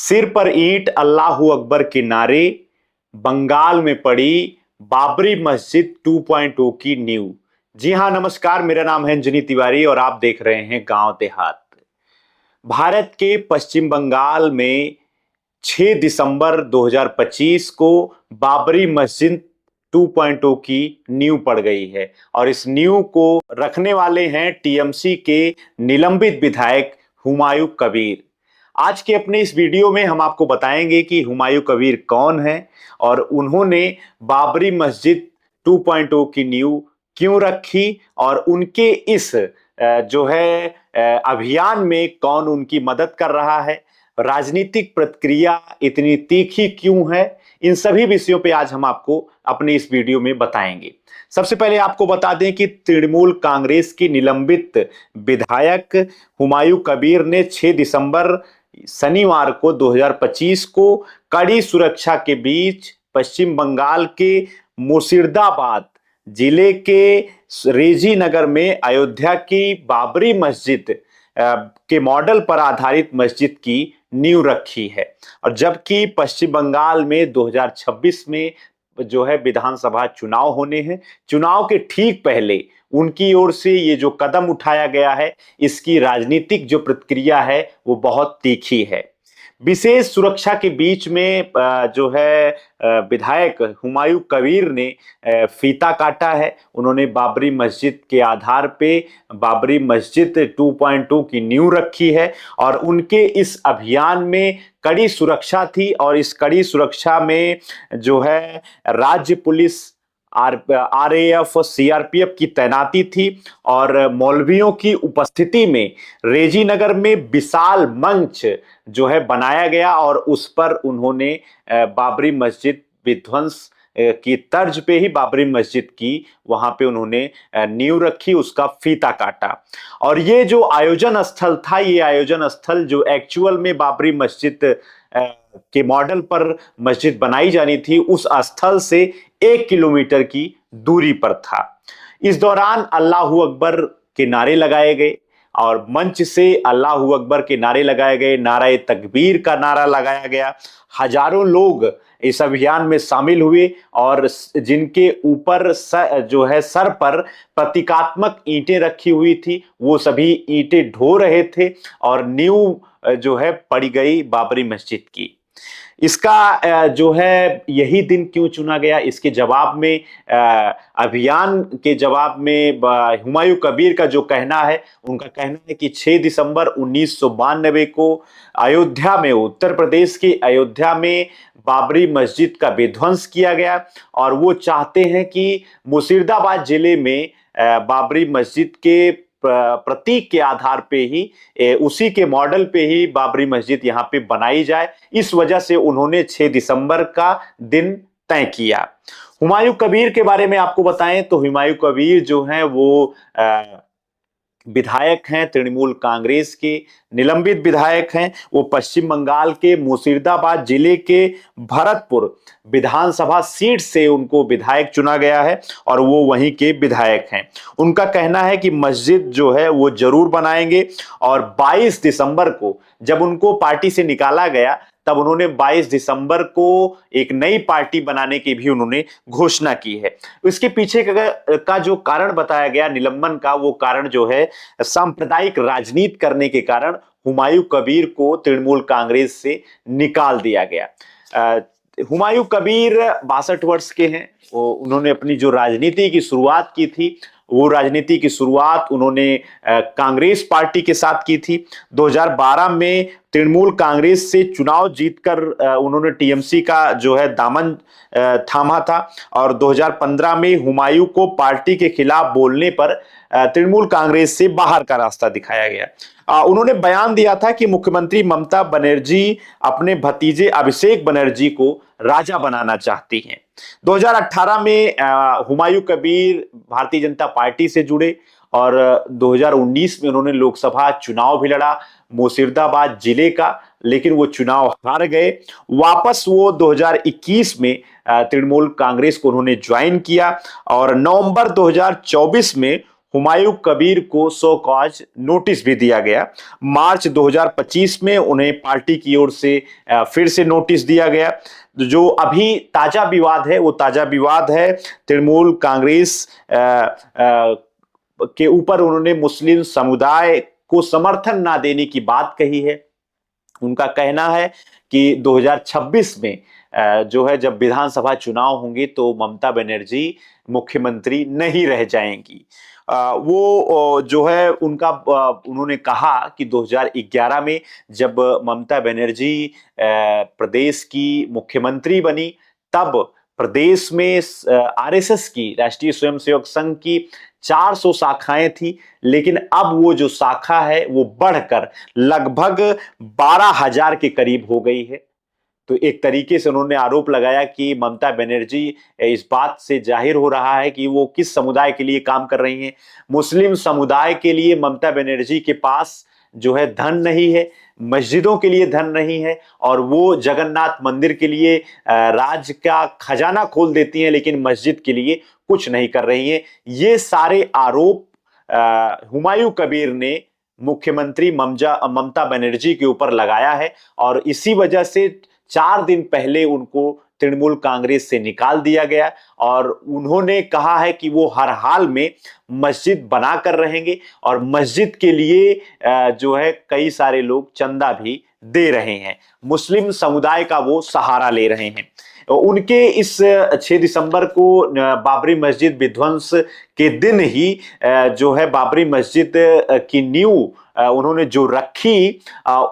सिर पर ईंट अल्लाहू अकबर के नारे, बंगाल में पड़ी बाबरी मस्जिद 2.0 की नींव। जी हां, नमस्कार। मेरा नाम है अंजनी तिवारी और आप देख रहे हैं गांव देहात। भारत के पश्चिम बंगाल में 6 दिसंबर 2025 को बाबरी मस्जिद 2.0 की नींव पड़ गई है और इस नींव को रखने वाले हैं टीएमसी के निलंबित विधायक हुमायूं कबीर। आज के अपने इस वीडियो में हम आपको बताएंगे कि हुमायूं कबीर कौन है और उन्होंने बाबरी मस्जिद 2.0 की नींव क्यों रखी और उनके इस जो है अभियान में कौन उनकी मदद कर रहा है, राजनीतिक प्रक्रिया इतनी तीखी क्यों है, इन सभी विषयों पे आज हम आपको अपने इस वीडियो में बताएंगे। सबसे पहले आपको बता दें कि तृणमूल कांग्रेस की निलंबित विधायक हुमायूं कबीर ने 6 दिसंबर शनिवार को 2025 को कड़ी सुरक्षा के बीच पश्चिम बंगाल के मुर्शिदाबाद जिले के रेजी नगर में अयोध्या की बाबरी मस्जिद के मॉडल पर आधारित मस्जिद की नींव रखी है। और जबकि पश्चिम बंगाल में 2026 में जो है विधानसभा चुनाव होने हैं, चुनाव के ठीक पहले उनकी ओर से ये जो कदम उठाया गया है, इसकी राजनीतिक जो प्रतिक्रिया है वो बहुत तीखी है। विशेष सुरक्षा के बीच में जो है विधायक हुमायूं कबीर ने फीता काटा है। उन्होंने बाबरी मस्जिद के आधार पे बाबरी मस्जिद 2.2 की नींव रखी है और उनके इस अभियान में कड़ी सुरक्षा थी और इस कड़ी सुरक्षा में जो है राज्य पुलिस, आरएएफ, सीआरपीएफ की तैनाती थी और मौलवियों की उपस्थिति में रेजी नगर में विशाल मंच जो है बनाया गया और उस पर उन्होंने बाबरी मस्जिद विध्वंस की तर्ज पे ही बाबरी मस्जिद की वहां पे उन्होंने नींव रखी, उसका फीता काटा। और ये जो आयोजन स्थल था, ये आयोजन स्थल जो एक्चुअल में बाबरी मस्जिद के मॉडल पर मस्जिद बनाई जानी थी, उस स्थल से 1 किलोमीटर की दूरी पर था। इस दौरान अल्लाहू अकबर के नारे लगाए गए और मंच से अल्लाहू अकबर के नारे लगाए गए, नारा तकबीर का नारा लगाया गया। हजारों लोग इस अभियान में शामिल हुए और जिनके ऊपर जो है सर पर प्रतीकात्मक ईंटें रखी हुई थी, वो सभी ईंटें ढो रहे थे और नींव जो है पड़ी गई बाबरी मस्जिद की। इसका जो है यही दिन क्यों चुना गया, इसके जवाब में अभियान के जवाब में हुमायूं कबीर का जो कहना है, उनका कहना है कि 6 दिसंबर 1992 को अयोध्या में, उत्तर प्रदेश के अयोध्या में बाबरी मस्जिद का विध्वंस किया गया और वो चाहते हैं कि मुर्शिदाबाद जिले में बाबरी मस्जिद के प्रतीक के आधार पे ही, उसी के मॉडल पे ही बाबरी मस्जिद यहाँ पे बनाई जाए। इस वजह से उन्होंने 6 दिसंबर का दिन तय किया। हुमायूं कबीर के बारे में आपको बताएं तो हुमायूं कबीर जो हैं वो विधायक हैं, तृणमूल कांग्रेस के निलंबित विधायक हैं। वो पश्चिम बंगाल के मुर्शिदाबाद जिले के भरतपुर विधानसभा सीट से उनको विधायक चुना गया है और वो वहीं के विधायक हैं। उनका कहना है कि मस्जिद जो है वो जरूर बनाएंगे और 22 दिसंबर को जब उनको पार्टी से निकाला गया, तब उन्होंने 22 दिसंबर को एक नई पार्टी बनाने की भी उन्होंने घोषणा की है। इसके पीछे का जो कारण बताया गया निलंबन का, वो कारण जो है सांप्रदायिक राजनीति करने के कारण हुमायूं कबीर को तृणमूल कांग्रेस से निकाल दिया गया। हुमायूं कबीर 62 वर्ष के हैं। उन्होंने अपनी जो राजनीति की शुरुआत की थी, वो राजनीति की शुरुआत उन्होंने कांग्रेस पार्टी के साथ की थी। 2012 में तृणमूल कांग्रेस से चुनाव जीतकर उन्होंने टीएमसी का जो है दामन थामा था और 2015 में हुमायूं को पार्टी के खिलाफ बोलने पर तृणमूल कांग्रेस से बाहर का रास्ता दिखाया गया। उन्होंने बयान दिया था कि मुख्यमंत्री ममता बनर्जी अपने भतीजे अभिषेक बनर्जी को राजा बनाना चाहती हैं। 2018 में हुमायूं कबीर भारतीय जनता पार्टी से जुड़े और 2019 में उन्होंने लोकसभा चुनाव भी लड़ा मुर्शिदाबाद जिले का, लेकिन वो चुनाव हार गए। वापस वो 2021 में तृणमूल कांग्रेस को उन्होंने ज्वाइन किया और नवंबर 2024 में हुमायूं कबीर को सो कॉज नोटिस भी दिया गया। मार्च 2025 में उन्हें पार्टी की ओर से फिर से नोटिस दिया गया। जो अभी ताजा विवाद है वो ताजा विवाद है तृणमूल कांग्रेस के ऊपर। उन्होंने मुस्लिम समुदाय को समर्थन ना देने की बात कही है। उनका कहना है कि 2026 में जो है जब विधानसभा चुनाव होंगे तो ममता बनर्जी मुख्यमंत्री नहीं रह जाएंगी। वो जो है उनका उन्होंने कहा कि 2011 में जब ममता बनर्जी प्रदेश की मुख्यमंत्री बनी तब प्रदेश में आरएसएस की, राष्ट्रीय स्वयंसेवक संघ की 400 शाखाएं थी, लेकिन अब वो जो शाखा है वो बढ़कर लगभग 12,000 के करीब हो गई है। तो एक तरीके से उन्होंने आरोप लगाया कि ममता बनर्जी, इस बात से जाहिर हो रहा है कि वो किस समुदाय के लिए काम कर रही हैं। मुस्लिम समुदाय के लिए ममता बनर्जी के पास जो है धन नहीं है, मस्जिदों के लिए धन नहीं है, और वो जगन्नाथ मंदिर के लिए राज्य का खजाना खोल देती हैं लेकिन मस्जिद के लिए कुछ नहीं कर रही हैं। ये सारे आरोप हुमायूं कबीर ने मुख्यमंत्री ममता बनर्जी के ऊपर लगाया है, और इसी वजह से 4 दिन पहले उनको तृणमूल कांग्रेस से निकाल दिया गया। और उन्होंने कहा है कि वो हर हाल में मस्जिद बनाकर रहेंगे और मस्जिद के लिए जो है कई सारे लोग चंदा भी दे रहे हैं, मुस्लिम समुदाय का वो सहारा ले रहे हैं। उनके इस 6 दिसंबर को बाबरी मस्जिद विध्वंस के दिन ही जो है बाबरी मस्जिद की नींव उन्होंने जो रखी,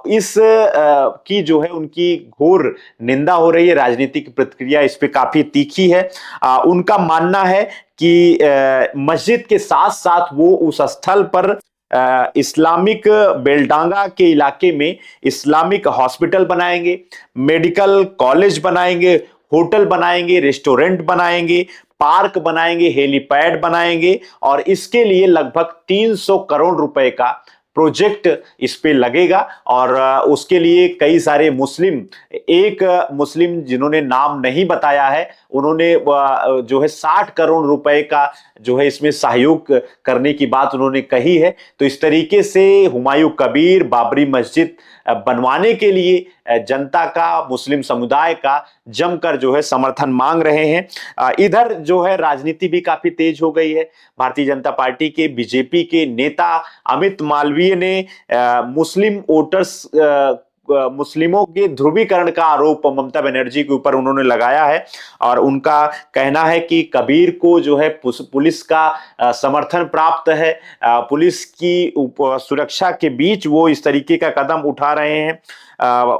इस की जो है उनकी घोर निंदा हो रही है। राजनीतिक प्रतिक्रिया इस पे काफी तीखी है। उनका मानना है कि मस्जिद के साथ साथ वो उस स्थल पर इस्लामिक बेलडांगा के इलाके में इस्लामिक हॉस्पिटल बनाएंगे, मेडिकल कॉलेज बनाएंगे, होटल बनाएंगे, रेस्टोरेंट बनाएंगे, पार्क बनाएंगे, हेलीपैड बनाएंगे, और इसके लिए लगभग 300 करोड़ रुपए का प्रोजेक्ट इस पे लगेगा। और उसके लिए कई सारे मुस्लिम, एक मुस्लिम जिन्होंने नाम नहीं बताया है, उन्होंने जो है 60 करोड़ रुपए का जो है इसमें सहयोग करने की बात उन्होंने कही है। तो इस तरीके से हुमायूं कबीर बाबरी मस्जिद बनवाने के लिए जनता का, मुस्लिम समुदाय का जमकर जो है समर्थन मांग रहे हैं। इधर जो है राजनीति भी काफी तेज हो गई है। भारतीय जनता पार्टी के, बीजेपी के नेता अमित मालवीय ने मुस्लिम वोटर्स, मुस्लिमों के ध्रुवीकरण का आरोप ममता बनर्जी के ऊपर उन्होंने लगाया है। और उनका कहना है कि कबीर को जो है पुलिस का समर्थन प्राप्त है, पुलिस की सुरक्षा के बीच वो इस तरीके का कदम उठा रहे हैं।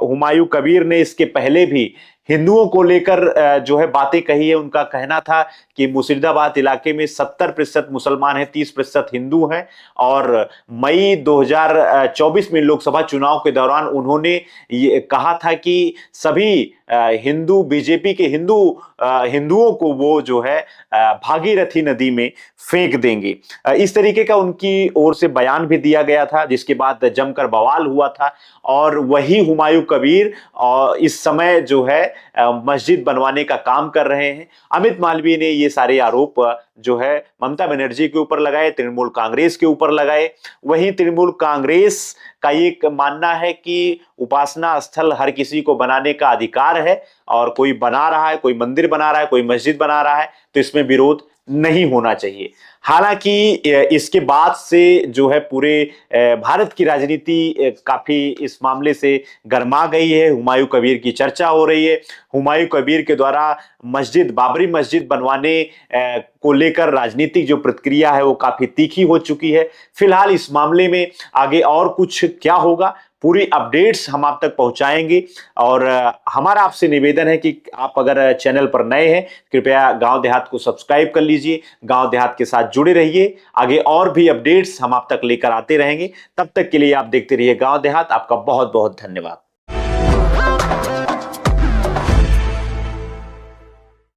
हुमायूं कबीर ने इसके पहले भी हिंदुओं को लेकर जो है बातें कही है। उनका कहना था कि मुर्शिदाबाद इलाके में 70% मुसलमान हैं, 30% हिंदू हैं। और मई 2024 में लोकसभा चुनाव के दौरान उन्होंने ये कहा था कि सभी हिंदू, बीजेपी के हिंदुओं को वो जो है भागीरथी नदी में फेंक देंगे। इस तरीके का उनकी ओर से बयान भी दिया गया था, जिसके बाद जमकर बवाल हुआ था। और वही हुमायूं कबीर और इस समय जो है मस्जिद बनवाने का काम कर रहे हैं। अमित मालवीय ने ये सारे आरोप जो है ममता बनर्जी के ऊपर लगाए, तृणमूल कांग्रेस के ऊपर लगाए। वहीं तृणमूल कांग्रेस का ये मानना है कि उपासना स्थल हर किसी को बनाने का अधिकार है, और कोई बना रहा है, कोई मंदिर बना रहा है, कोई मस्जिद बना रहा है, तो इसमें विरोध नहीं होना चाहिए। हालांकि इसके बाद से जो है पूरे भारत की राजनीति काफी इस मामले से गर्मा गई है। हुमायूं कबीर की चर्चा हो रही है। हुमायूं कबीर के द्वारा बाबरी मस्जिद बनवाने को लेकर राजनीतिक जो प्रतिक्रिया है वो काफी तीखी हो चुकी है। फिलहाल इस मामले में आगे और कुछ क्या होगा, पूरी अपडेट्स हम आप तक पहुंचाएंगे। और हमारा आपसे निवेदन है कि आप अगर चैनल पर नए हैं, कृपया गांव देहात को सब्सक्राइब कर लीजिए, गांव देहात के साथ जुड़े रहिए। आगे और भी अपडेट्स हम आप तक लेकर आते रहेंगे। तब तक के लिए आप देखते रहिए गांव देहात। आपका बहुत बहुत धन्यवाद।